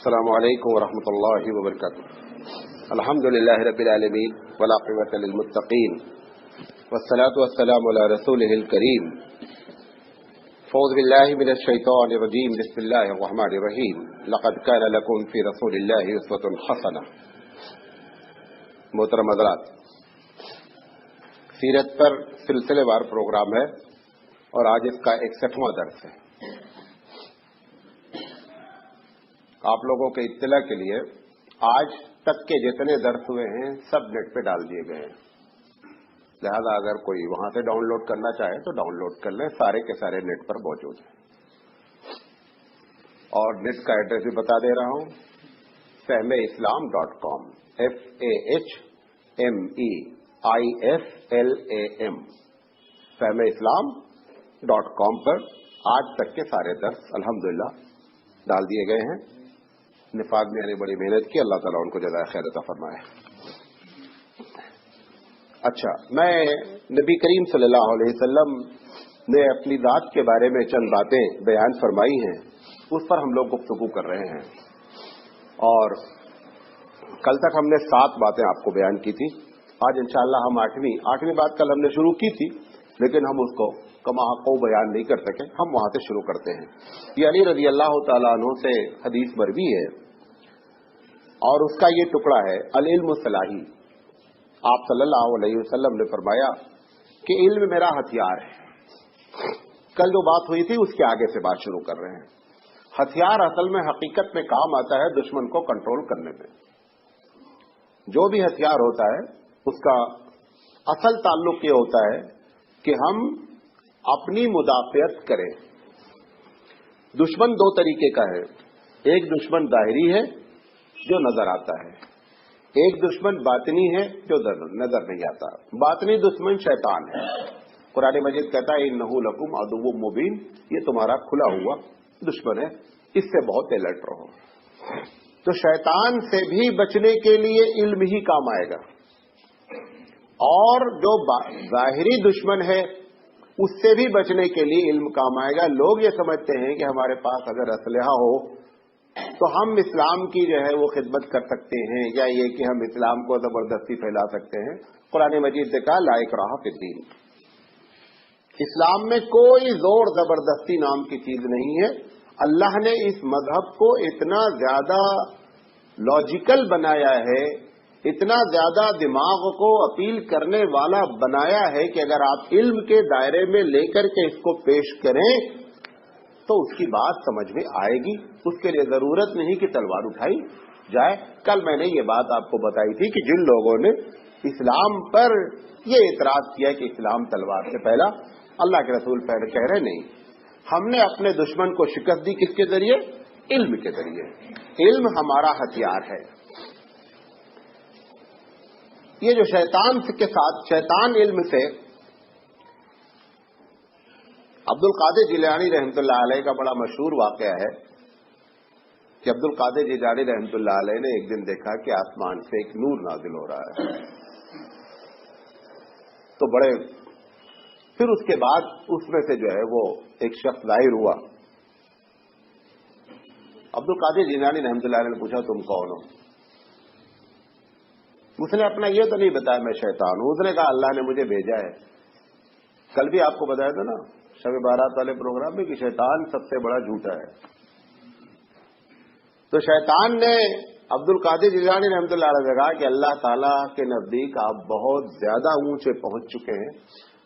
السلام علیکم ورحمۃ اللہ وبرکاتہ. الحمد للہ رب العالمین والعاقبۃ للمتقین والصلاۃ والسلام علی رسولہ الکریم. اعوذ باللہ من الشیطان الرجیم. بسم اللہ الرحمن الرحیم. لقد کان لکم فی رسول اللہ اسوۃ حسنہ. محترم حضرات، سیرت پر سلسلے وار پروگرام ہے اور آج اس کا 61واں درس ہے. آپ لوگوں کے اطلاع کے لیے آج تک کے جتنے درس ہوئے ہیں سب نیٹ پہ ڈال دیے گئے ہیں، لہذا اگر کوئی وہاں سے ڈاؤن لوڈ کرنا چاہے تو ڈاؤن لوڈ کر لیں. سارے کے سارے نیٹ پر موجود ہیں. اور نیٹ کا ایڈریس بھی بتا دے رہا ہوں، fahmeislam.com FAHMEISLAM fahmeislam.com پر آج تک کے سارے درس الحمدللہ ڈال دیے گئے ہیں. نفاق میں نے بڑی محنت کی، اللہ تعالیٰ ان کو جزائے خیر عطا فرمائے. اچھا، میں نبی کریم صلی اللہ علیہ وسلم نے اپنی ذات کے بارے میں چند باتیں بیان فرمائی ہیں، اس پر ہم لوگ گفتگو کر رہے ہیں. اور کل تک ہم نے 7 باتیں آپ کو بیان کی تھی. آج انشاءاللہ ہم 8ویں بات کل ہم نے شروع کی تھی، لیکن ہم اس کو کما کو بیان نہیں کر سکے. ہم وہاں سے شروع کرتے ہیں. یہ علی رضی اللہ تعالیٰ عنہ سے حدیث مروی ہے اور اس کا یہ ٹکڑا ہے العلم صلاحی. آپ صلی اللہ علیہ وسلم نے فرمایا کہ علم میرا ہتھیار ہے. کل جو بات ہوئی تھی اس کے آگے سے بات شروع کر رہے ہیں. ہتھیار اصل میں حقیقت میں کام آتا ہے دشمن کو کنٹرول کرنے میں. جو بھی ہتھیار ہوتا ہے اس کا اصل تعلق یہ ہوتا ہے کہ ہم اپنی مدافعت کریں. دشمن 2 طریقے کا ہے. ایک دشمن ظاہری ہے جو نظر آتا ہے، ایک دشمن باطنی ہے جو نظر نہیں آتا. باطنی دشمن شیطان ہے. قرآن مجید کہتا ہے انہ لکم عدو مبین، یہ تمہارا کھلا ہوا دشمن ہے، اس سے بہت الرٹ رہو. تو شیطان سے بھی بچنے کے لیے علم ہی کام آئے گا. اور جو ظاہری دشمن ہے اس سے بھی بچنے کے لیے علم کام آئے گا. لوگ یہ سمجھتے ہیں کہ ہمارے پاس اگر اسلحہ ہو تو ہم اسلام کی جو ہے وہ خدمت کر سکتے ہیں، یا یہ کہ ہم اسلام کو زبردستی پھیلا سکتے ہیں. قرآن مجید نے کہا لا اکراہ فی الدین. اسلام میں کوئی زور زبردستی نام کی چیز نہیں ہے. اللہ نے اس مذہب کو اتنا زیادہ لاجیکل بنایا ہے، اتنا زیادہ دماغ کو اپیل کرنے والا بنایا ہے کہ اگر آپ علم کے دائرے میں لے کر کے اس کو پیش کریں تو اس کی بات سمجھ میں آئے گی. اس کے لیے ضرورت نہیں کہ تلوار اٹھائی جائے. کل میں نے یہ بات آپ کو بتائی تھی کہ جن لوگوں نے اسلام پر یہ اعتراض کیا کہ اسلام تلوار سے پہلا، اللہ کے رسول پہلے کہہ رہے نہیں، ہم نے اپنے دشمن کو شکست دی کس کے ذریعے؟ علم کے ذریعے. علم ہمارا ہتھیار ہے. یہ جو شیطان کے ساتھ شیطان علم سے، عبد القادر جیلانی رحمۃ اللہ علیہ کا بڑا مشہور واقعہ ہے کہ عبد القادر جیلانی رحمۃ اللہ علیہ نے ایک دن دیکھا کہ آسمان سے ایک نور نازل ہو رہا ہے. تو بڑے پھر اس کے بعد اس میں سے جو ہے وہ ایک شخص ظاہر ہوا. عبد القادر جیلانی رحمۃ اللہ علیہ نے پوچھا تم کون ہو؟ اس نے اپنا یہ تو نہیں بتایا میں شیطان ہوں. اس نے کہا اللہ نے مجھے بھیجا ہے. کل بھی آپ کو بتایا تھا نا شب بارات والے پروگرام میں کہ شیطان سب سے بڑا جھوٹا ہے. تو شیطان نے عبد القادر جیلانی رحمۃ اللہ علیہ نے کہا کہ اللہ تعالیٰ کے نزدیک آپ بہت زیادہ اونچے پہنچ چکے ہیں.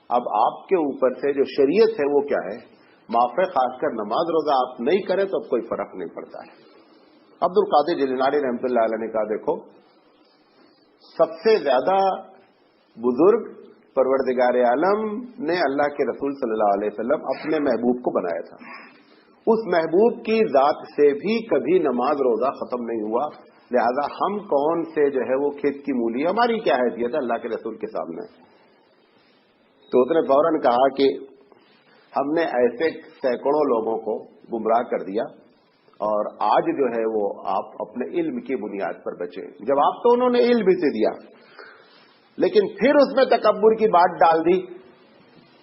اب آپ کے اوپر سے جو شریعت ہے وہ کیا ہے؟ معاف، خاص کر نماز روزہ آپ نہیں کریں تو اب کوئی فرق نہیں پڑتا ہے. عبد القادر جیلانی رحمۃ اللہ علیہ نے کہا دیکھو، سب سے زیادہ بزرگ پروردگار عالم نے اللہ کے رسول صلی اللہ علیہ وسلم اپنے محبوب کو بنایا تھا. اس محبوب کی ذات سے بھی کبھی نماز روزہ ختم نہیں ہوا. لہذا ہم کون سے جو ہے وہ کھیت کی مولی، ہماری کیا حیثیت ہے اللہ کے رسول کے سامنے؟ تو اس نے فوراً کہا کہ ہم نے ایسے سینکڑوں لوگوں کو گمراہ کر دیا اور آج جو ہے وہ آپ اپنے علم کی بنیاد پر بچے. جواب تو انہوں نے علم سے دیا، لیکن پھر اس میں تکبر کی بات ڈال دی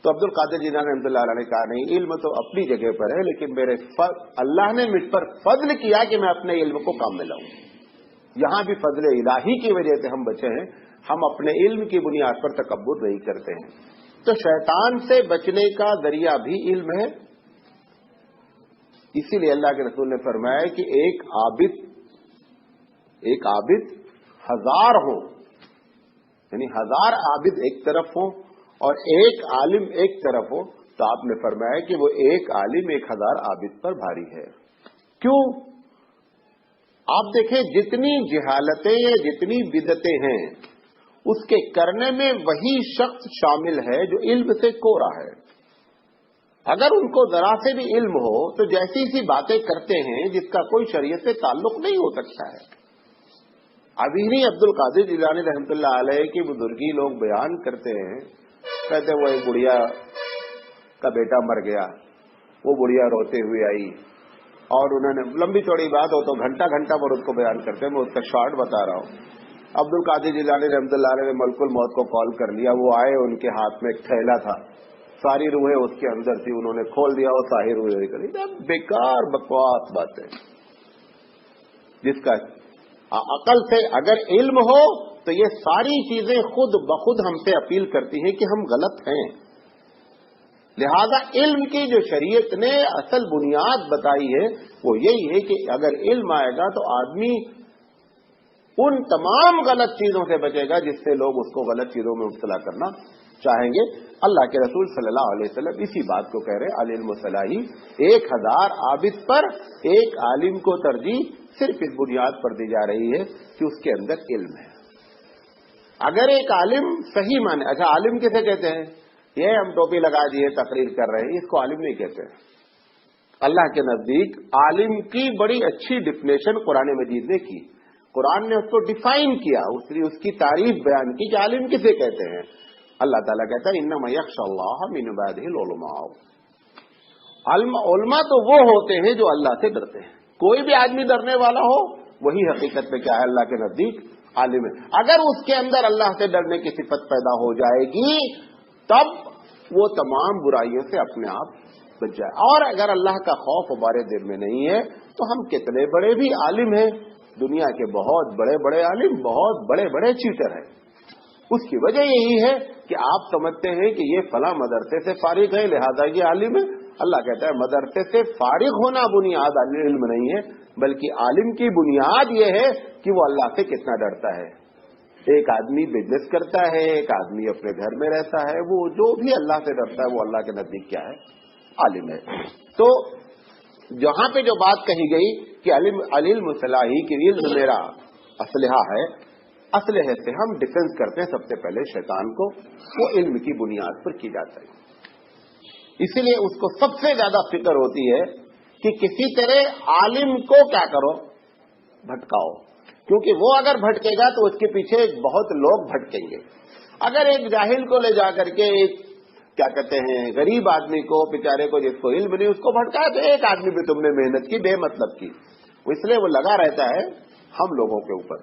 تو عبد القادر جیلانی رحمۃ اللہ علیہ نے کہا نہیں، علم تو اپنی جگہ پر ہے، لیکن اللہ نے مجھ پر فضل کیا کہ میں اپنے علم کو کام میں لاؤں. یہاں بھی فضل الہی کی وجہ سے ہم بچے ہیں. ہم اپنے علم کی بنیاد پر تکبر نہیں کرتے ہیں. تو شیطان سے بچنے کا ذریعہ بھی علم ہے. اسی لیے اللہ کے رسول نے فرمایا کہ ایک عابد ہزار ہو، یعنی 1000 عابد ایک طرف ہوں اور ایک عالم ایک طرف ہو، تو آپ نے فرمایا کہ وہ ایک عالم 1000 عابد پر بھاری ہے. کیوں؟ آپ دیکھیں جتنی جہالتیں جتنی بدعتیں ہیں اس کے کرنے میں وہی شخص شامل ہے جو علم سے کوڑا ہے. اگر ان کو ذرا سے بھی علم ہو تو جیسی سی باتیں کرتے ہیں جس کا کوئی شریعت سے تعلق نہیں ہو سکتا ہے. ابھی نہیں عبد القادر جیلانی رحمۃ اللہ علیہ کی بزرگی لوگ بیان کرتے ہیں، کہتے ہیں وہ ایک بڑھیا کا بیٹا مر گیا، وہ بڑھیا روتے ہوئے آئی، اور انہوں نے لمبی چوڑی بات ہو تو گھنٹہ گھنٹہ پر اس کو بیان کرتے ہیں. میں اس کا شارٹ بتا رہا ہوں. عبد القادر جیلانی رحمۃ اللہ علیہ نے ملک الموت کو کال کر لیا. وہ آئے، ان کے ہاتھ میں ایک تھیلا تھا، ساری روحیں اس کے اندر تھی، انہوں نے کھول دیا، وہ ساری روحیں نکلی. بیکار بکواس باتیں جس کا عقل سے اگر علم ہو تو یہ ساری چیزیں خود بخود ہم سے اپیل کرتی ہیں کہ ہم غلط ہیں. لہذا علم کی جو شریعت نے اصل بنیاد بتائی ہے وہ یہی ہے کہ اگر علم آئے گا تو آدمی ان تمام غلط چیزوں سے بچے گا جس سے لوگ اس کو غلط چیزوں میں مبتلا کرنا چاہیں گے. اللہ کے رسول صلی اللہ علیہ وسلم اسی بات کو کہہ رہے ہیں، العلم صلاحی، 1000 عابد پر ایک عالم کو ترجیح صرف اس بنیاد پر دی جا رہی ہے کہ اس کے اندر علم ہے. اگر ایک عالم صحیح مانے، اچھا عالم کسے کہتے ہیں؟ یہ ہم ٹوپی لگا دیے تقریر کر رہے ہیں، اس کو عالم نہیں کہتے. اللہ کے نزدیک عالم کی بڑی اچھی ڈیفینیشن قرآن مجید نے کی. قرآن نے اس کو ڈیفائن کیا، اس کی تعریف بیان کی کہ عالم کسے کہتے ہیں. اللہ تعالیٰ کہتا ہے انما یخشی اللہ من عبادہ العلماء. علماء تو وہ ہوتے ہیں جو اللہ سے ڈرتے ہیں. کوئی بھی آدمی ڈرنے والا ہو وہی حقیقت میں کیا ہے اللہ کے نزدیک عالم ہے. اگر اس کے اندر اللہ سے ڈرنے کی صفت پیدا ہو جائے گی تب وہ تمام برائیوں سے اپنے آپ بچ جائے. اور اگر اللہ کا خوف ہمارے دل میں نہیں ہے تو ہم کتنے بڑے بھی عالم ہیں، دنیا کے بہت بڑے بڑے عالم بہت بڑے بڑے چیٹر ہیں. اس کی وجہ یہی ہے کہ آپ سمجھتے ہیں کہ یہ فلاں مدرسے سے فارغ ہے لہذا یہ عالم ہے. اللہ کہتا ہے مدرسے سے فارغ ہونا بنیاد علم نہیں ہے، بلکہ عالم کی بنیاد یہ ہے کہ وہ اللہ سے کتنا ڈرتا ہے. ایک آدمی بزنس کرتا ہے، ایک آدمی اپنے گھر میں رہتا ہے، وہ جو بھی اللہ سے ڈرتا ہے وہ اللہ کے نزدیک کیا ہے؟ عالم ہے. تو جہاں پہ جو بات کہی گئی کہ علم صلاحی کہ علم میرا اسلحہ ہے، اسلحے سے ہم ڈیفنس کرتے ہیں سب سے پہلے شیطان کو، وہ علم کی بنیاد پر کی جاتا ہے. اسی لیے اس کو سب سے زیادہ فکر ہوتی ہے کہ کسی طرح عالم کو کیا کرو، بھٹکاؤ، کیونکہ وہ اگر بھٹکے گا تو اس کے پیچھے بہت لوگ بھٹکیں گے. اگر ایک جاہل کو لے جا کر کے ایک کیا کہتے ہیں غریب آدمی کو، بیچارے کو جس کو علم نہیں، اس کو بھٹکایا تو ایک آدمی بھی تم نے محنت کی بے مطلب کی. اس لیے وہ لگا رہتا ہے ہم لوگوں کے اوپر.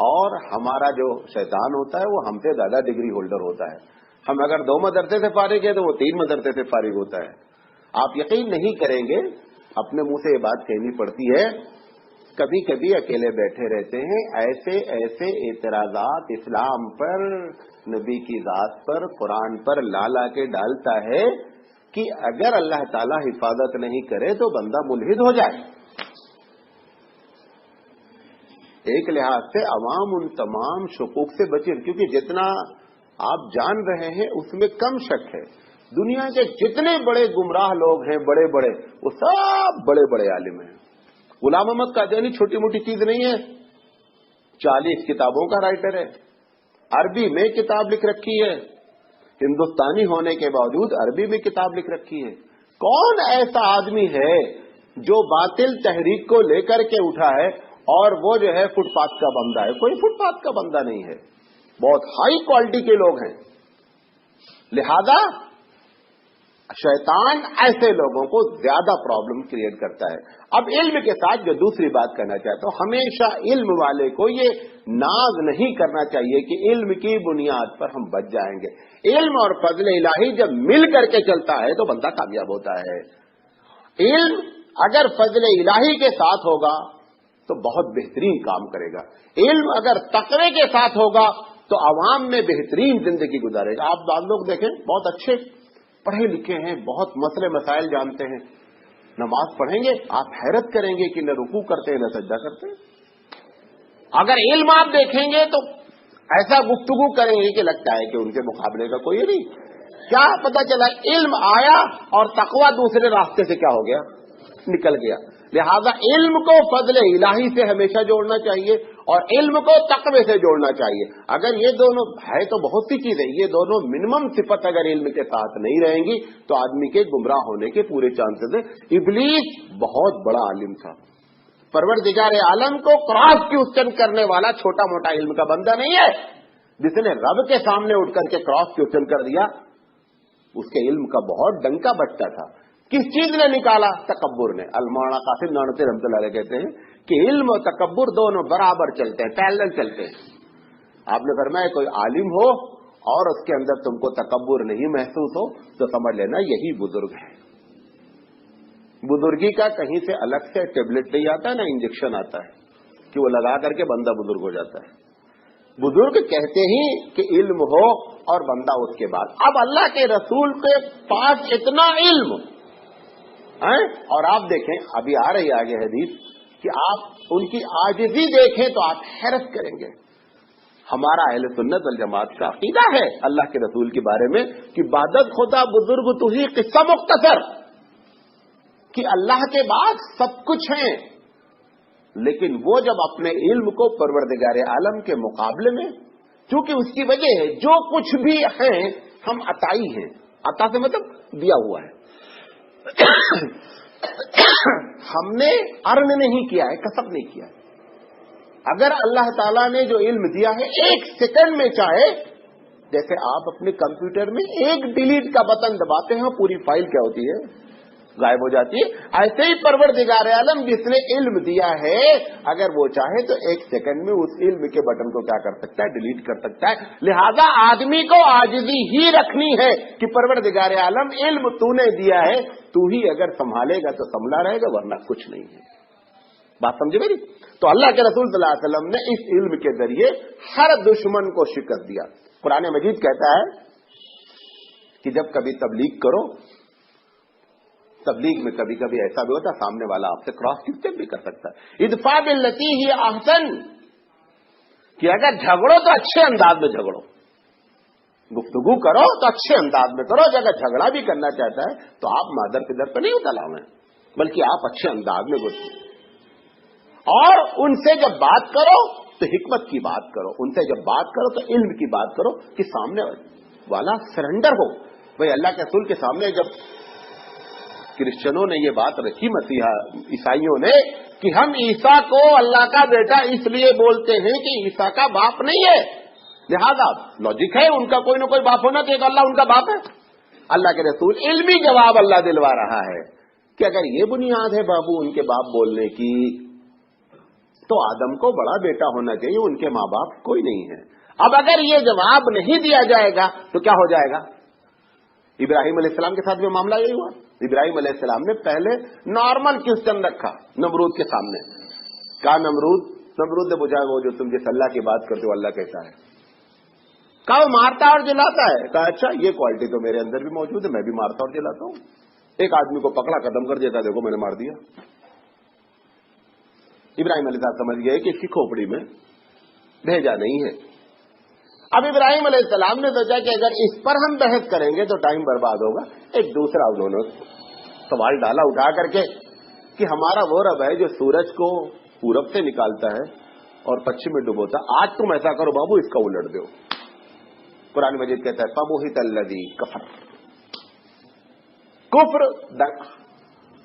اور ہمارا جو شیطان ہوتا ہے وہ ہم سے زیادہ ڈگری ہولڈر ہوتا ہے. ہم اگر 2 مدرسے سے فارغ ہیں تو وہ 3 مدرسے سے فارغ ہوتا ہے. آپ یقین نہیں کریں گے، اپنے منہ سے یہ بات کہنی پڑتی ہے، کبھی کبھی اکیلے بیٹھے رہتے ہیں، ایسے ایسے اعتراضات اسلام پر، نبی کی ذات پر، قرآن پر لا کے ڈالتا ہے کہ اگر اللہ تعالی حفاظت نہیں کرے تو بندہ ملحد ہو جائے. ایک لحاظ سے عوام ان تمام شکوک سے بچے، کیونکہ جتنا آپ جان رہے ہیں اس میں کم شک ہے. دنیا کے جتنے بڑے گمراہ لوگ ہیں بڑے بڑے، وہ سب بڑے بڑے عالم ہیں. غلام احمد قادیانی چھوٹی موٹی چیز نہیں ہے، 40 کتابوں کا رائٹر ہے، عربی میں کتاب لکھ رکھی ہے، ہندوستانی ہونے کے باوجود عربی میں کتاب لکھ رکھی ہے. کون ایسا آدمی ہے جو باطل تحریک کو لے کر کے اٹھا ہے اور وہ جو ہے فٹ پاتھ کا بندہ ہے؟ کوئی فٹ پاتھ کا بندہ نہیں ہے، بہت ہائی کوالٹی کے لوگ ہیں. لہذا शैतान ऐसे लोगों को ज्यादा प्रॉब्लम क्रिएट करता है। अब इल्म के साथ जो दूसरी बात कहना चाहता हूं, हमेशा इल्म वाले को ये नाज नहीं करना चाहिए कि इल्म की बुनियाद पर हम बच जाएंगे। इल्म और फजल इलाही जब मिल करके चलता है तो बंदा कामयाब होता है। इल्म अगर फजल इलाही के साथ होगा तो बहुत बेहतरीन काम करेगा। इल्म अगर तकवे के साथ होगा तो आवाम में बेहतरीन जिंदगी गुजारेगा। आप बाद लोग देखें, बहुत अच्छे पढ़े लिखे हैं, बहुत मसले मसाइल जानते हैं, नमाज पढ़ेंगे आप हैरत करेंगे कि न रुकू करते हैं न सजदा करते हैं। अगर इल्म आप देखेंगे तो ऐसा गुफ्तगू करेंगे कि लगता है कि उनके मुकाबले का कोई नहीं। क्या पता चला, इल्म आया और तकवा दूसरे रास्ते से क्या हो गया, निकल गया। लिहाजा इल्म को फजल इलाही से हमेशा जोड़ना चाहिए और इल्म को तकवे से जोड़ना चाहिए। अगर ये दोनों है तो बहुत सी चीजें, ये दोनों मिनिमम सिफत अगर इल्म के साथ नहीं रहेंगी तो आदमी के गुमराह होने के पूरे चांसेस है। इब्लीस बहुत बड़ा आलिम था, परवरदिगार आलम को क्रॉस क्वेश्चन करने वाला छोटा मोटा इल्म का बंदा नहीं है। जिसने रब के सामने उठ करके क्रॉस क्वेश्चन कर दिया उसके इल्म का बहुत डंका बजता था। किस चीज ने निकाला? तकब्बुर ने। अल-मौलाना कासिम नानवी रहमतुल्लाह अलैह कहते हैं कि इल्म और तकब्बुर दोनों बराबर चलते हैं, पैरेलल चलते हैं। आपने फरमाया कोई आलिम हो और उसके अंदर तुमको तकब्बुर नहीं महसूस हो तो समझ लेना यही बुजुर्ग है। बुजुर्गी का कहीं से अलग से टेबलेट नहीं आता है, ना इंजेक्शन आता है कि वो लगा करके बंदा बुजुर्ग हो जाता है। बुजुर्ग कहते ही कि इल्म हो और बंदा उसके बाद। अब अल्लाह के रसूल के पास इतना इल्म है, और आप देखें अभी आ रही आगे हदीस कि आप उनकी आजिज़ी देखें तो आप हैरत करेंगे। हमारा अहले सुन्नत वल जमात का अकीदा है अल्लाह के रसूल के बारे में कि बादत खुदा बुजुर्ग तू ही किस्सा मुख्तसर, कि अल्लाह के बाद सब कुछ है। लेकिन वो जब अपने इल्म को परवरदिगार आलम के मुकाबले में, चूंकि उसकी वजह है जो कुछ भी है हम अताई हैं, अता से मतलब दिया हुआ है, हमने अर्न नहीं किया है, कसब नहीं किया है। अगर अल्लाह ताला ने जो इल्म दिया है एक सेकंड में चाहे, जैसे आप अपने कंप्यूटर में एक डिलीट का बटन दबाते हैं पूरी फाइल क्या होती है, गायब हो जाती है। ऐसे ही परवरदिगार आलम जिसने इल्म दिया है अगर वो चाहे तो एक सेकंड में उस इल्म के बटन को क्या कर सकता है, डिलीट कर सकता है। लिहाजा आदमी को आजिज़ी ही रखनी है कि परवरदिगार आलम इल्म तूने दिया है, तू ही अगर संभालेगा तो संभला रहेगा, वरना कुछ नहीं है। बात समझे मेरी? तो अल्लाह के रसूल सल्लल्लाहु अलैहि वसल्लम ने इस इल्म के जरिए हर दुश्मन को शिकस्त दिया। कुरान मजीद कहता है कि जब कभी तबलीग करो, तबलीग में कभी कभी ऐसा भी होता है सामने वाला आपसे क्रॉस क्वेश्चन भी कर सकता है। इदफा बिल्लती ही अहसन, कि अगर झगड़ो तो अच्छे अंदाज में झगड़ो, गुफ्तगू करो तो अच्छे अंदाज में करो। अगर झगड़ा भी करना चाहता है तो आप मादर पिदर पर नहीं उतलावें, बल्कि आप अच्छे अंदाज में गुफ्तगू, और उनसे जब बात करो तो हिकमत की बात करो, उनसे जब बात करो तो इल्म की बात करो कि सामने वाला सरेंडर हो। भाई अल्लाह के रसूल के सामने जब क्रिश्चियनों ने ये बात रखी, मसीहा ईसाइयों ने, कि हम ईसा को अल्लाह का बेटा इसलिए बोलते हैं कि ईसा का बाप नहीं है, लिहाजा लॉजिक है उनका कोई ना कोई बाप होना चाहिए, तो अल्लाह उनका बाप है। अल्लाह के रसूल इल्मी जवाब अल्लाह दिलवा रहा है कि अगर ये बुनियाद है बाबू उनके बाप बोलने की, तो आदम को बड़ा बेटा होना चाहिए, उनके माँ बाप कोई नहीं है। अब अगर ये जवाब नहीं दिया जाएगा तो क्या हो जाएगा? इब्राहिम अलैहिस्सलाम के साथ में मामला यही हुआ। इब्राहिम अलैहिस्सलाम ने पहले नॉर्मल क्वेश्चन रखा नमरूद के सामने। कहा नमरूद ने पूछा वो जो तुम जिस अल्लाह की बात करते हो अल्लाह कैसा है? कहा वो मारता और जलाता है। कहा अच्छा ये क्वालिटी तो मेरे अंदर भी मौजूद है, मैं भी मारता और जलाता हूं। एक आदमी को पकड़ा कदम कर देता, देखो मैंने मार दिया। इब्राहिम अलैहिस्सलाम समझ गए कि इसकी खोपड़ी में भेजा नहीं है। अब इब्राहिम अलैहिस्सलाम ने सोचा कि अगर इस पर हम बहस करेंगे तो टाइम बर्बाद होगा। एक दूसरा उन्होंने सवाल डाला उठा करके कि हमारा वो रब है जो सूरज को पूरब से निकालता है और पश्चिम में डुबोता, आज तुम ऐसा करो बाबू इसका उलट दो। कुरान मजीद कहता है फबुहितल्लज़ी कफर, कुफ्र,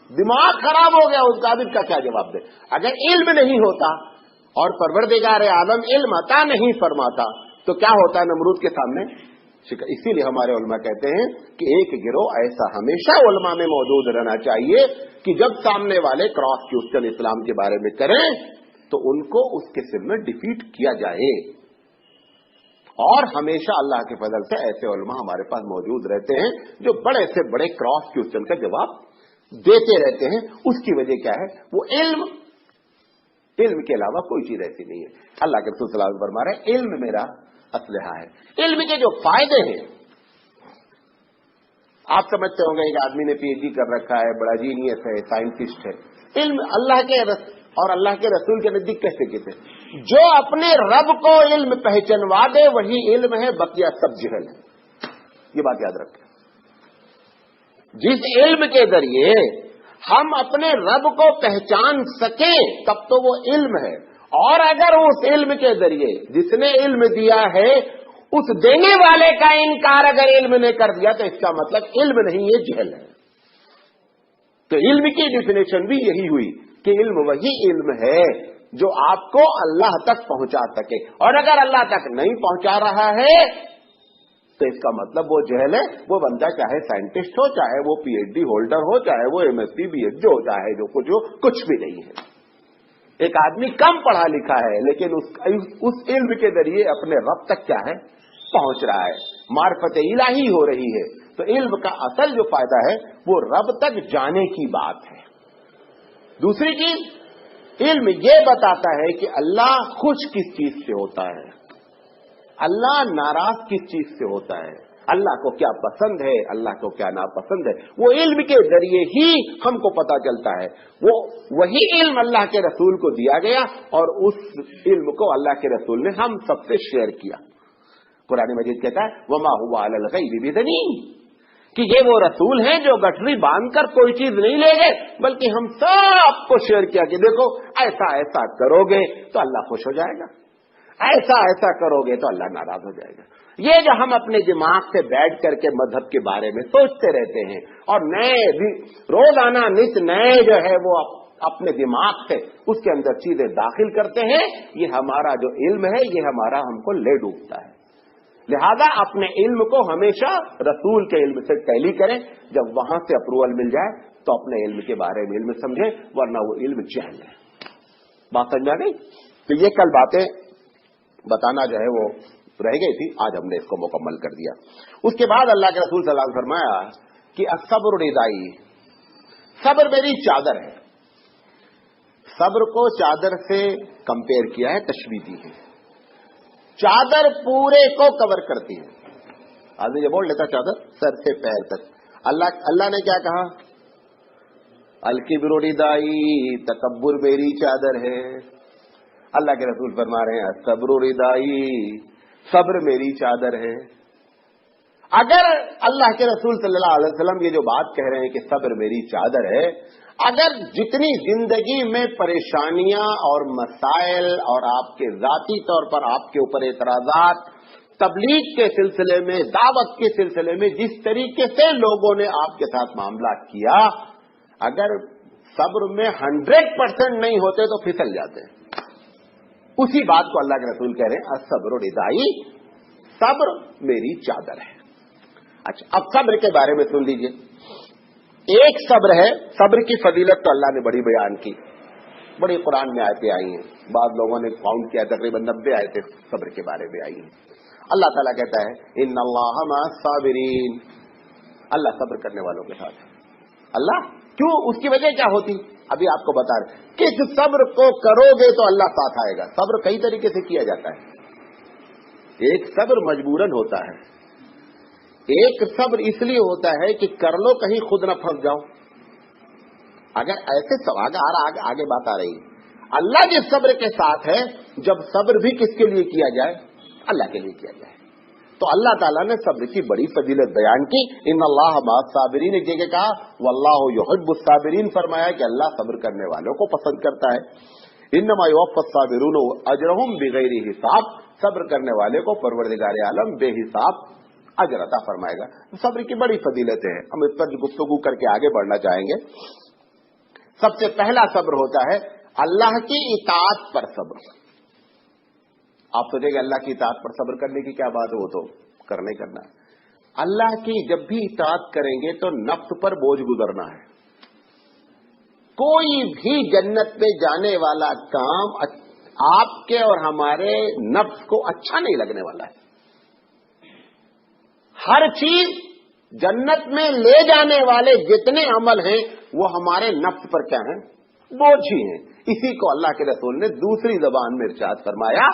दिमाग खराब हो गया उसका, अब इसका क्या जवाब दे? अगर इल्म नहीं होता और परवरदिगार आलम इल्म अता नहीं फरमाता तो क्या होता है नमरूद के सामने? इसीलिए हमारे उलमा कहते हैं कि एक गिरोह ऐसा हमेशा उलमा में मौजूद रहना चाहिए कि जब सामने वाले क्रॉस क्वेश्चन इस्लाम के बारे में करें तो उनको उसके सिर में डिफीट किया जाए। और हमेशा अल्लाह के फजल से ऐसे उलमा हमारे पास मौजूद रहते हैं जो बड़े से बड़े क्रॉस क्वेश्चन का जवाब देते रहते हैं। उसकी वजह क्या है? वो इल्म के अलावा कोई चीज ऐसी नहीं है। अल्लाह के रसूल सल्लल्लाहु अलैहि वसल्लम फरमा रहे हैं इल्म मेरा असलहा है। इल्म के जो फायदे हैं, आप समझते होंगे एक आदमी ने पीएचडी कर रखा है, बड़ा जीनियस है, साइंटिस्ट है। इल्म अल्लाह के और अल्लाह के रसूल के नजदीक कैसे कहते हैं? जो अपने रब को इल्म पहचानवा दे वही इल्म है, बकिया सब जहल है। ये बात याद रखें। जिस इल्म के जरिए हम अपने रब को पहचान सके तब तो वो इल्म है। और अगर उस इल्म के जरिए जिसने इल्म दिया है उस देने वाले का इनकार अगर इल्म ने कर दिया तो इसका मतलब इल्म नहीं, ये जहल है। तो इल्म की डिफिनेशन भी यही हुई कि इल्म वही इल्म है जो आपको अल्लाह तक पहुंचा सके। और अगर अल्लाह तक नहीं पहुंचा रहा है तो इसका मतलब वो जहल है। वो बंदा चाहे साइंटिस्ट हो, चाहे वो पीएचडी होल्डर हो, चाहे वो एमएससी बीएड हो, चाहे जो कुछ भी नहीं है। एक आदमी कम पढ़ा लिखा है लेकिन उस इल्म के जरिए अपने रब तक क्या है पहुंच रहा है, मार्फत इलाही हो रही है। तो इल्म का असल जो फायदा है वो रब तक जाने की बात है। दूसरी चीज, इल्म ये बताता है कि अल्लाह खुश किस चीज से होता है, अल्लाह नाराज किस चीज से होता है, अल्लाह को क्या पसंद है, अल्लाह को क्या नापसंद है। वो इल्म के जरिए ही हमको पता चलता है। वो वही इल्म अल्लाह के रसूल को दिया गया और उस इल्म को अल्लाह के रसूल ने हम सबसे शेयर किया। कुरान मजीद कहता है वमा हुवा अलल गैबि बिदनीन, कि ये वो रसूल हैं जो गठरी बांधकर कोई चीज नहीं ले गए, बल्कि हम सबको शेयर किया कि देखो ऐसा ऐसा करोगे तो अल्लाह खुश हो जाएगा, ऐसा ऐसा करोगे तो अल्लाह नाराज हो जाएगा। ये जो हम अपने दिमाग से बैठ करके मजहब के बारे में सोचते रहते हैं और नए रोजाना नित नए जो है वो अपने दिमाग से उसके अंदर चीजें दाखिल करते हैं, ये हमारा जो इल्म है ये हमारा हमको ले डूबता है। लिहाजा अपने इल्म को हमेशा रसूल के इल्म से टैली करें। जब वहां से अप्रूवल मिल जाए तो अपने इल्म के बारे में इल्म समझें, वरना वो इल्म जहल है। बात समझ आ गई? तो ये कल बातें बताना जो है वो रह गई थी, आज हमने इसको मुकम्मल कर दिया। उसके बाद अल्लाह के रसूल सल्लल्लाहु अलैहि वसल्लम फरमाया कि अस्सब्र रिदाई, सब्र मेरी चादर है। सब्र को चादर से कंपेयर किया है, तशबीह दी है। चादर पूरे को कवर करती है। आदमी जब बोल लेता चादर सर से पैर तक, अल्लाह ने क्या कहा? अल-किब्रु रिदाई, तकब्बुर मेरी चादर है। अल्लाह के रसूल फरमा रहे हैं सब्र रिदाई, सब्र मेरी चादर है। अगर अल्लाह के रसूल सल्लल्लाहु अलैहि वसल्लम ये जो बात कह रहे हैं कि सब्र मेरी चादर है, अगर जितनी जिंदगी में परेशानियां और मसाइल और आपके जाती तौर पर आपके ऊपर एतराजात, तबलीग के सिलसिले में, दावत के सिलसिले में जिस तरीके से लोगों ने आपके साथ मामला किया, अगर सब्र में 100% नहीं होते तो फिसल जाते हैं। उसी बात को अल्लाह के रसूल कह रहे हैं अस्सब्रु रिदाई, सब्र मेरी चादर है। अच्छा, अब सब्र के बारे में सुन लीजिए। एक सब्र है, सब्र की फजीलत तो अल्लाह ने बड़ी बयान की, बड़ी कुरान में आयतें आई हैं। बाद लोगों ने काउंट किया, तकरीबन 90 आयतें सब्र के बारे में आई हैं। अल्लाह ताला कहता है इन्नल्लाह मअस साबिरीन, अल्लाह सब्र करने वालों के साथ है। अल्लाह क्यों? उसकी वजह क्या होती अभी आपको बता रहे। किस सब्र को करोगे तो अल्लाह साथ आएगा। सब्र कई तरीके से किया जाता है। एक सब्र मजबूरन होता है, एक सब्र इसलिए होता है कि कर लो कहीं खुद न फंस जाओ। अगर ऐसे आगे बात आ रही है। अल्लाह जिस सब्र के साथ है, जब सब्र भी किसके लिए किया जाए? अल्लाह के लिए किया जाए। तो अल्लाह ताला ने सब्र की बड़ी फजीलत बयान की। इन्नल्लाह मअस साबिरीन, एक जगह कहा वल्लाहु युहिब्बुस साबिरीन, फरमाया कि अल्लाह सब्र करने वालों को पसंद करता है। इन्नमा युवफ़्फ़स साबिरून अजरहुम बिगैरि हिसाब, सब्र करने वाले को परवरदिगार आलम बेहिसाब अजर अता फरमाएगा। सब्र की बड़ी फजीलतें हैं, हम इस पर गुफ्तगू करके आगे बढ़ना चाहेंगे। सबसे पहला सब्र होता है अल्लाह की इताअत पर सब्र। आप सोचेंगे अल्लाह की इताअत पर सब्र करने की क्या बात है, वो तो करना ही करना है। اللہ की जब भी इताअत करेंगे तो नफ्स पर बोझ गुजरना है। कोई भी जन्नत में जाने वाला काम आपके और हमारे नफ्स को अच्छा नहीं लगने वाला है। हर चीज जन्नत में ले जाने वाले जितने अमल हैं वो हमारे नफ्स पर क्या हैं? बोझ ही हैं। इसी को अल्लाह के रसूल ने दूसरी ज़बान में इरशाद फरमाया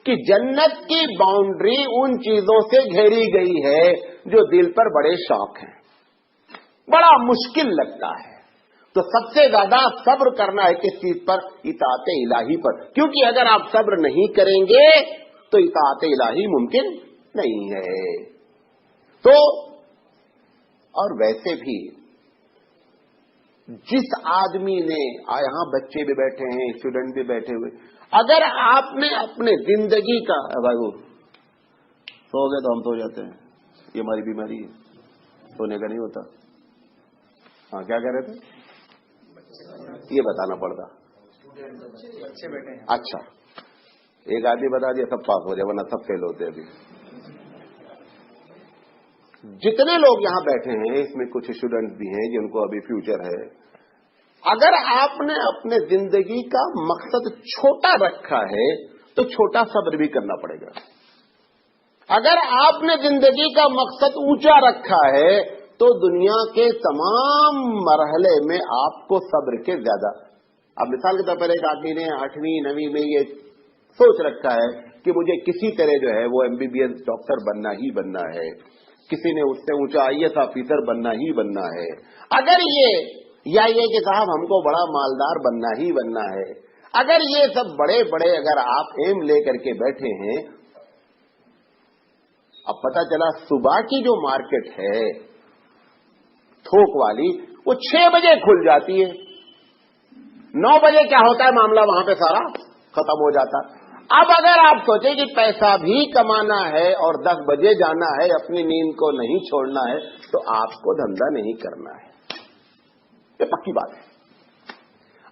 कि जन्नत की बाउंड्री उन चीजों से घेरी गई है जो दिल पर बड़े शौक हैं, बड़ा मुश्किल लगता है। तो सबसे ज्यादा सब्र करना है किस चीज पर? इताअत इलाही पर, क्योंकि अगर आप सब्र नहीं करेंगे तो इताअत इलाही मुमकिन नहीं है। तो और वैसे भी जिस आदमी ने, यहां बच्चे भी बैठे हैं, स्टूडेंट भी बैठे हुए, अगर आपने अपने जिंदगी का, भाई सो गए तो हम सो जाते हैं, ये हमारी बीमारी है, सोने का नहीं होता। हाँ, क्या कह रहे थे? ये बताना पड़ता। बच्चे बैठे हैं। अच्छा, एक आदमी बता दिया सब पास हो जाए, वरना सब फेल होते हैं। अभी जितने लोग यहां बैठे हैं इसमें कुछ स्टूडेंट्स भी हैं जिनको अभी फ्यूचर है। अगर आपने अपने जिंदगी का मकसद छोटा रखा है तो छोटा सब्र भी करना पड़ेगा। अगर आपने जिंदगी का मकसद ऊंचा रखा है तो दुनिया के तमाम मरहले में आपको सब्र के ज्यादा। अब मिसाल के तौर पर एक आदमी ने 8वीं 9वीं में ये सोच रखा है कि मुझे किसी तरह जो है वो MBBS डॉक्टर बनना ही बनना है, किसी ने उससे ऊंचा IAS ऑफिसर बनना ही बनना है, अगर ये या ये कि साहब हमको बड़ा मालदार बनना ही बनना है, अगर ये सब बड़े बड़े अगर आप एम लेकर के बैठे हैं, अब पता चला सुबह की जो मार्केट है थोक वाली वो 6 बजे खुल जाती है, 9 बजे क्या होता है मामला वहां पे सारा खत्म हो जाता। अब अगर आप सोचें कि पैसा भी कमाना है और 10 बजे जाना है, अपनी नींद को नहीं छोड़ना है, तो आपको धंधा नहीं करना है, ये पक्की बात है।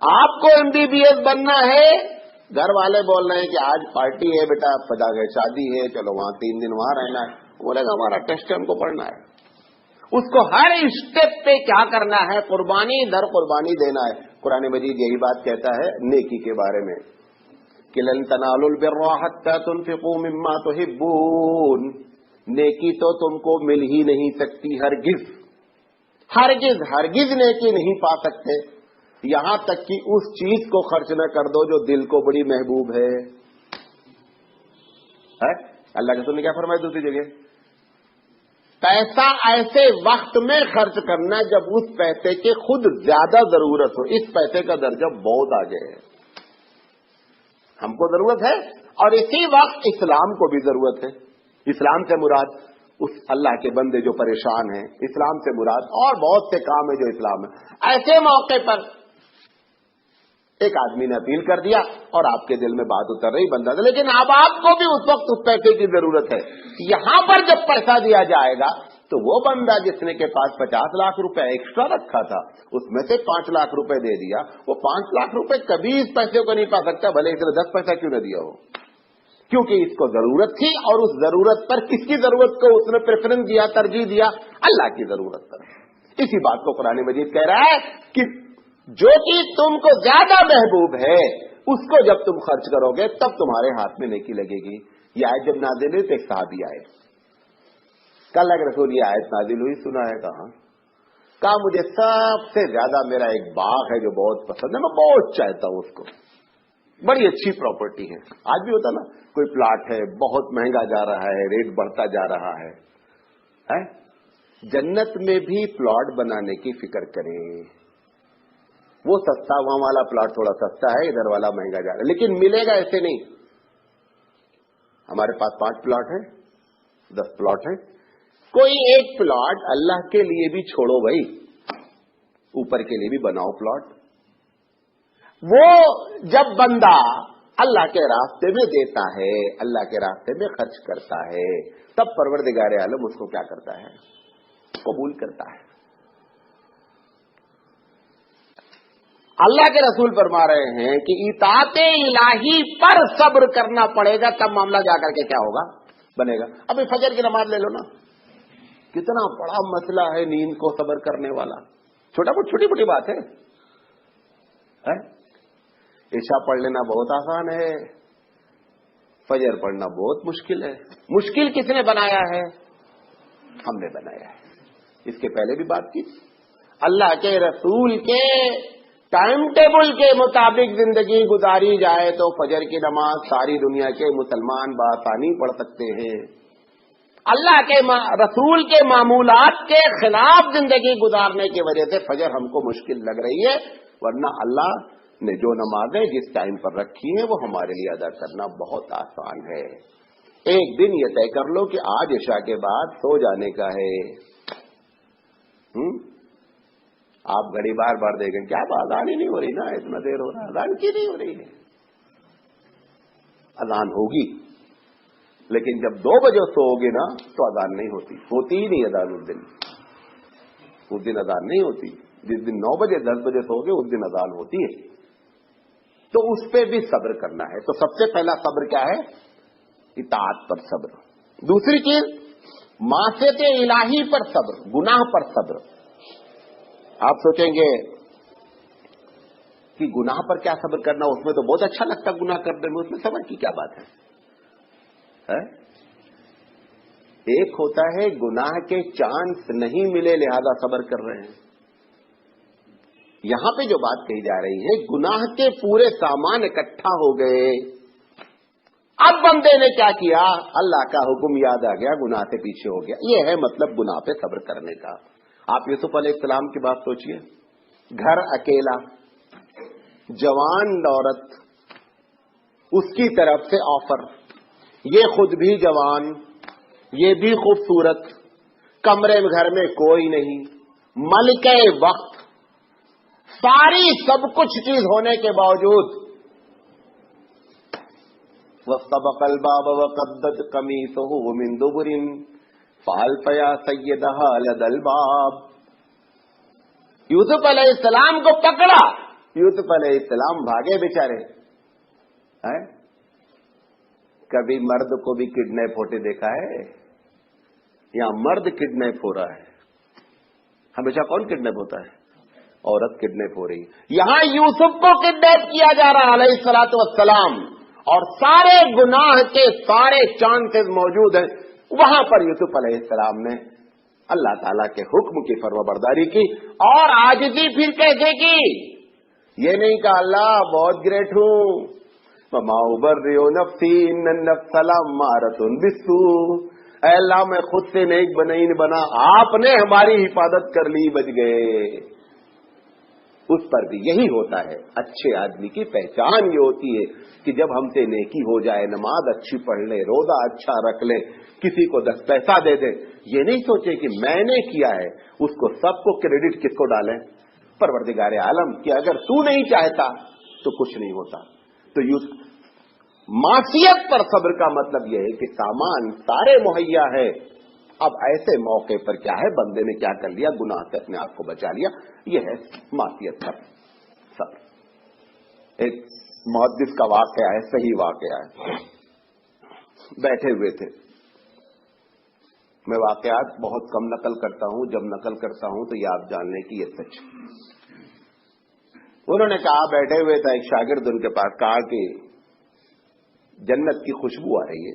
आपको MBBS बनना है, घर वाले बोल रहे हैं कि आज पार्टी है बेटा, पता गए शादी है, चलो वहां 3 दिन वहां रहना है, बोलेगा हमारा टेस्ट है, हमको पढ़ना है। उसको हर स्टेप पे क्या करना है? कुर्बानी दर कुर्बानी देना है। कुरान मजीद यही बात कहता है नेकी के बारे में कि लन तनालुल बिर्रा हत्ता तुनफिकू मिम्मा तुहिब्बून, नेकी तो तुमको मिल ही नहीं सकती, हरगिज हरगिज हरगिज नेकी नहीं पा सकते यहां तक कि उस चीज को खर्च न कर दो जो दिल को बड़ी महबूब है? अल्लाह के रसूल ने क्या फरमाया दूसरी जगह? पैसा ऐसे वक्त में खर्च करना जब उस पैसे की खुद ज्यादा जरूरत हो। इस पैसे का दर्जा बहुत आगे है, हमको जरूरत है, और इसी वक्त इस्लाम को भी जरूरत है। इस्लाम से मुराद उस अल्लाह के बंदे जो परेशान हैं, इस्लाम से मुराद और बहुत से काम है जो इस्लाम है। ऐसे मौके पर एक आदमी ने अपील कर दिया और आपके दिल में बात उतर रही, बंदा था, लेकिन अब आपको भी उस वक्त उस पैसे की जरूरत है। यहां पर जब पैसा दिया जाएगा तो वो बंदा जिसने के पास 50 लाख रुपए एक्स्ट्रा रखा था, उसमें से 5 लाख रुपए दे दिया, वो 5 लाख रुपए कभी इस पैसे को नहीं पा सकता, भले इसने 10 पैसा क्यों न दिया हो, क्योंकि इसको जरूरत थी। और उस जरूरत पर किसकी जरूरत को उसने प्रेफरेंस दिया, तरजीह दिया? अल्लाह की जरूरत पर। इसी बात को कुरान मजीद कह रहा है कि जो चीज तुमको ज्यादा महबूब है उसको जब तुम खर्च करोगे तब तुम्हारे हाथ में नेकी लगेगी। ये आयत जब नाजिल हुई तो एक सहाबी आए, कल अल्लाह के रसूल ये आयत नाजिल हुई, सुना है? कहा मुझे सबसे ज्यादा मेरा एक बाग है जो बहुत पसंद है, मैं बहुत चाहता हूं उसको, बड़ी अच्छी प्रॉपर्टी है। आज भी होता ना, कोई प्लाट है बहुत महंगा जा रहा है, रेट बढ़ता जा रहा है? जन्नत में भी प्लॉट बनाने की फिक्र करें। वो सस्ता, वहां वाला प्लॉट थोड़ा सस्ता है, इधर वाला महंगा जा रहा है, लेकिन मिलेगा ऐसे नहीं। हमारे पास 5 प्लॉट है, 10 प्लॉट है, कोई एक प्लॉट अल्लाह के लिए भी छोड़ो भाई, ऊपर के लिए भी बनाओ प्लॉट। वो जब बंदा अल्लाह के रास्ते में देता है, अल्लाह के रास्ते में खर्च करता है, तब परवरदिगार आलम उसको क्या करता है? कबूल करता है। अल्लाह के रसूल फरमा रहे हैं कि इताअते इलाही पर सब्र करना पड़ेगा, तब मामला जाकर के क्या होगा? बनेगा। अभी फजर की नमाज ले लो ना, कितना बड़ा मसला है नींद को सब्र करने वाला। छोटी मोटी बात है? ईशा पढ़ लेना बहुत आसान है, फजर पढ़ना बहुत मुश्किल है। मुश्किल किसने बनाया है? हमने बनाया है। इसके पहले भी बात की, अल्लाह के रसूल के टाइम टेबल के मुताबिक जिंदगी गुजारी जाए तो फजर की नमाज सारी दुनिया के मुसलमान बआसानी पढ़ सकते हैं। अल्लाह के रसूल के मामूलात के खिलाफ जिंदगी गुजारने की वजह से फजर हमको मुश्किल लग रही है, वरना अल्लाह ने जो नमाजें जिस टाइम पर रखी हैं वो हमारे लिए अदा करना बहुत आसान है। एक दिन ये तय कर लो कि आज इशा के बाद सो जाने का है। आप घड़ी बार बार देखें, क्या अजान ही नहीं हो रही ना, इतना देर हो रहा है, अजान क्यों नहीं हो रही है? अजान होगी, लेकिन जब 2 बजे सोओगे ना तो अजान नहीं होती ही नहीं अजान उस दिन अजान नहीं होती। जिस दिन 9 बजे 10 बजे सोओगे उस दिन अजान होती है। तो उस पे भी सब्र करना है। तो सबसे पहला सब्र क्या है? इताअत पर सब्र। दूसरी चीज मासियत इलाही पर सब्र, गुनाह पर सब्र। आप सोचेंगे कि गुनाह पर क्या सब्र करना, उसमें तो बहुत अच्छा लगता गुनाह करने में, उसमें सब्र की क्या बात है? एक होता है गुनाह के चांस नहीं मिले लिहाजा सब्र कर रहे हैं। यहां पे जो बात कही जा रही है, गुनाह के पूरे सामान इकट्ठा हो गए, अब बंदे ने क्या किया, अल्लाह का हुक्म याद आ गया, गुनाह से पीछे हो गया। यह है मतलब गुनाह पे सब्र करने का। आप यूसुफ अलैहिस्सलाम की बात सोचिए, घर अकेला, जवान औरत, उसकी तरफ से ऑफर, ये खुद भी जवान, ये भी खूबसूरत, कमरे में घर में कोई नहीं, मलिके वक्त, सारी सब कुछ चीज होने के बावजूद वस्तबक़ल बाब वक़द्दत क़मीसहु मिन दुबुरिन फ़अल्फ़या सय्यदहा लदल बाब। यूसुफ अलैहिस्सलाम को पकड़ा, यूसुफ अलैहिस्सलाम भागे बेचारे। कभी मर्द को भी किडनैप होते देखा है? यहां मर्द किडनैप हो रहा है। हमेशा कौन किडनैप होता है? औरत किडनैप हो रही है। यहां यूसुफ को किडनैप किया जा रहा है अलैहिस्सलातु वस्सलाम, और सारे गुनाह के सारे चांसेस मौजूद हैं। वहां पर यूसुफ अलैहिस्सलाम ने अल्लाह ताला के हुक्म की फर्माबरदारी की, और आजिज़ी फिर कैसे की? ये नहीं कहा अल्लाह बहुत ग्रेट हूं, वमा उबर्रिउ नफ्सी इन्नन नफ्स लअम्मारतुन बिस्सू, अल्लाह मैं खुद से नेक नहीं बना, आपने हमारी हिफाजत कर ली, बच गए। उस पर भी यही होता है। अच्छे आदमी की पहचान ये होती है कि जब हमसे नेकी हो जाए, नमाज अच्छी पढ़ ले, रोजा अच्छा रख ले, किसी को 10 पैसा दे दे, ये नहीं सोचे कि मैंने किया है, उसको सबको क्रेडिट किसको डालें? परवरदिगार आलम कि अगर तू नहीं चाहता तो कुछ नहीं होता। तो मासियत पर सब्र का मतलब यह है कि सामान सारे मुहैया है, अब ऐसे मौके पर क्या है, बंदे ने क्या कर लिया, गुनाह से अपने आप को बचा लिया। यह है मासियत पर सब्र। एक मुहद्दिस का वाकया है, सही वाकया है। बैठे हुए थे, मैं वाकयात बहुत कम नकल करता हूं, जब नकल करता हूं तो ये आप जान लें कि ये सच। उन्होंने कहा, बैठे हुए था, एक शागिर्द उनके पास, कहा कि जन्नत की खुशबू आ रही है।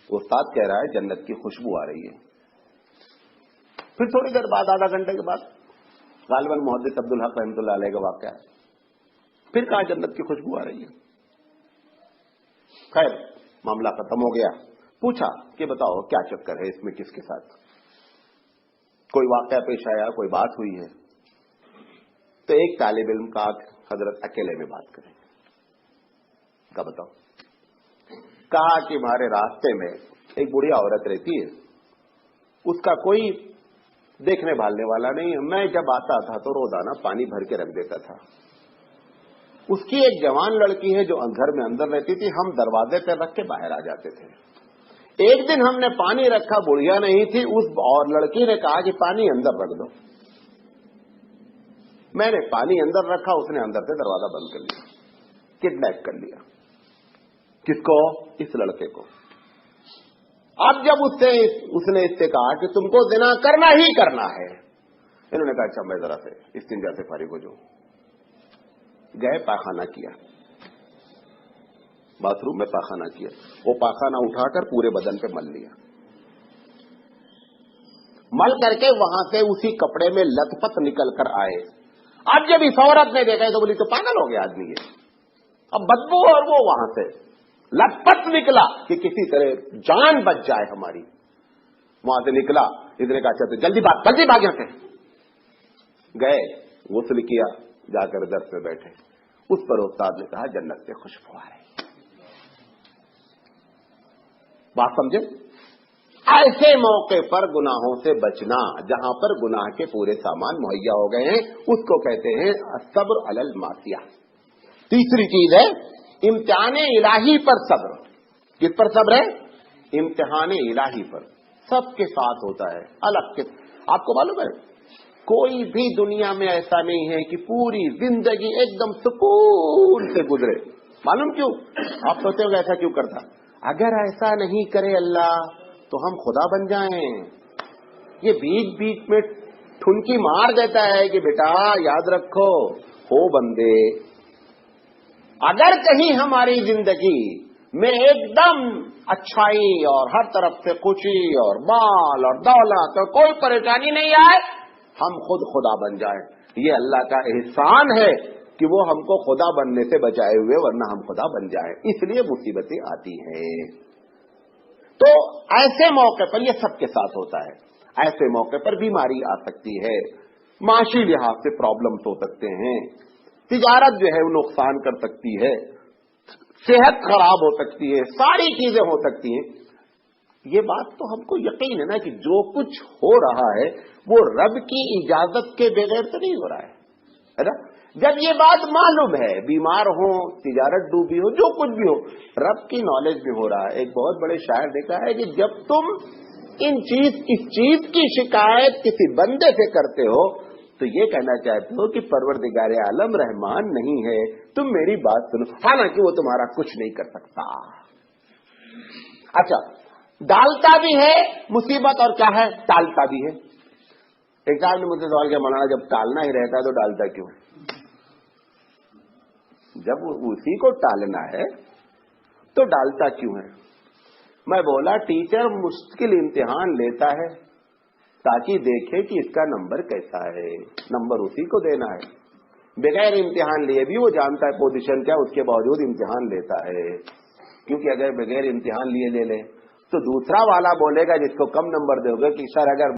उस्ताद कह रहा है जन्नत की खुशबू आ रही है। फिर थोड़ी देर बाद, आधा घंटे के बाद, गालिबन मुहद्दिस अब्दुल हक रहमतुल्लाह अलैह का वाकया है, फिर कहा जन्नत की खुशबू आ रही है। खैर मामला खत्म हो गया। पूछा कि बताओ क्या चक्कर है इसमें, किसके साथ कोई वाकया पेश आया, कोई बात हुई है? तो एक तालिब इल्म का, हजरत अकेले में बात करेंगे। क्या बताओ? कहा कि हमारे रास्ते में एक बुढ़िया औरत रहती है, उसका कोई देखने भालने वाला नहीं है। मैं जब आता था तो रोजाना पानी भर के रख देता था। उसकी एक जवान लड़की है जो घर में अंदर रहती थी, हम दरवाजे पर रख के बाहर आ जाते थे। एक दिन हमने पानी रखा, बुढ़िया नहीं थी, उस और लड़की ने कहा कि पानी अंदर रख दो। मैंने पानी अंदर रखा, उसने अंदर से दरवाजा बंद कर लिया, किडनैप कर लिया। किसको? इस लड़के को। अब जब उसने इससे कहा कि तुमको ज़िना करना ही करना है, इन्होंने कहा अच्छा मैं जरा से इस्तिंजा से फारिग हो जाऊं। गए, पाखाना किया, बाथरूम में पाखाना किया। वो पाखाना उठाकर पूरे बदन पे मल लिया। मल करके वहां से उसी कपड़े में लथपथ निकल कर आए। अब जब इस औरत ने देखा तो बोली तो पागल हो गया आदमी ये, अब बदबू, और वो वहां से लथपथ निकला कि किसी तरह जान बच जाए हमारी। वहां से निकला, इसने कहा अच्छा तो जल्दी भाग यहां से। गए, गुस्ल किया, जाकर दर्स में बैठे। उस पर उस्ताद ने कहा जन्नत से खुशबू आ रही। बात समझे? ऐसे मौके पर गुनाहों से बचना, जहां पर गुनाह के पूरे सामान मुहैया हो गए हैं, उसको कहते हैं सब्र अलल मासिया। तीसरी चीज है इम्तिहाने इलाही पर सब्र। किस पर सब्र है? इम्तिहाने इलाही पर। सबके साथ होता है, अलग के। आपको मालूम है कोई भी दुनिया में ऐसा नहीं है कि पूरी जिंदगी एकदम सुकून से गुजरे। मालूम क्यों? आप सोचते हो ऐसा क्यों करता? अगर ऐसा नहीं करे अल्लाह तो हम खुदा बन जाएं। ये बीच बीच में ठुनकी मार देता है कि बेटा याद रखो, हो बंदे, अगर कहीं हमारी जिंदगी में एकदम अच्छाई और हर तरफ से खुशी और माल और दौलत और कोई परेशानी नहीं आए, हम खुद खुदा बन जाएं। ये अल्लाह का एहसान है कि वो हमको खुदा बनने से बचाए हुए, वरना हम खुदा बन जाएं। इसलिए मुसीबतें आती हैं। तो ऐसे मौके पर, ये सबके साथ होता है, ऐसे मौके पर बीमारी आ सकती है, माशी लिहाज से प्रॉब्लम्स हो सकते हैं, तिजारत जो है वो नुकसान कर सकती है, सेहत खराब हो सकती है, सारी चीजें हो सकती हैं। ये बात तो हमको यकीन है ना कि जो कुछ हो रहा है वो रब की इजाजत के बगैर तो नहीं हो रहा है ना? जब ये बात मालूम है, बीमार हो, तिजारत डूबी हो, जो कुछ भी हो, रब की नॉलेज में हो रहा है। एक बहुत बड़े शायर ने कहा है कि जब तुम इस चीज की शिकायत किसी बंदे से करते हो तो ये कहना चाहते हो कि परवरदिगार आलम रहमान नहीं है, तुम मेरी बात सुनो, हालांकि वो तुम्हारा कुछ नहीं कर सकता। अच्छा, डालता भी है मुसीबत और क्या है, टालता भी है। एक साहब ने मुझसे सवाल किया, मौलाना जब टालना ही रहता है तो डालता क्यों? जब उसी को टालना है तो डालता क्यों है? मैं बोला टीचर मुश्किल इम्तिहान लेता है ताकि देखे कि इसका नंबर कैसा है, नंबर उसी को देना है। बगैर इम्तिहान लिए भी वो जानता है पोजीशन क्या, उसके बावजूद इम्तिहान लेता है। क्योंकि अगर बगैर इम्तिहान लिए ले ले तो दूसरा वाला बोलेगा जिसको कम नंबर दोगे कि सर अगर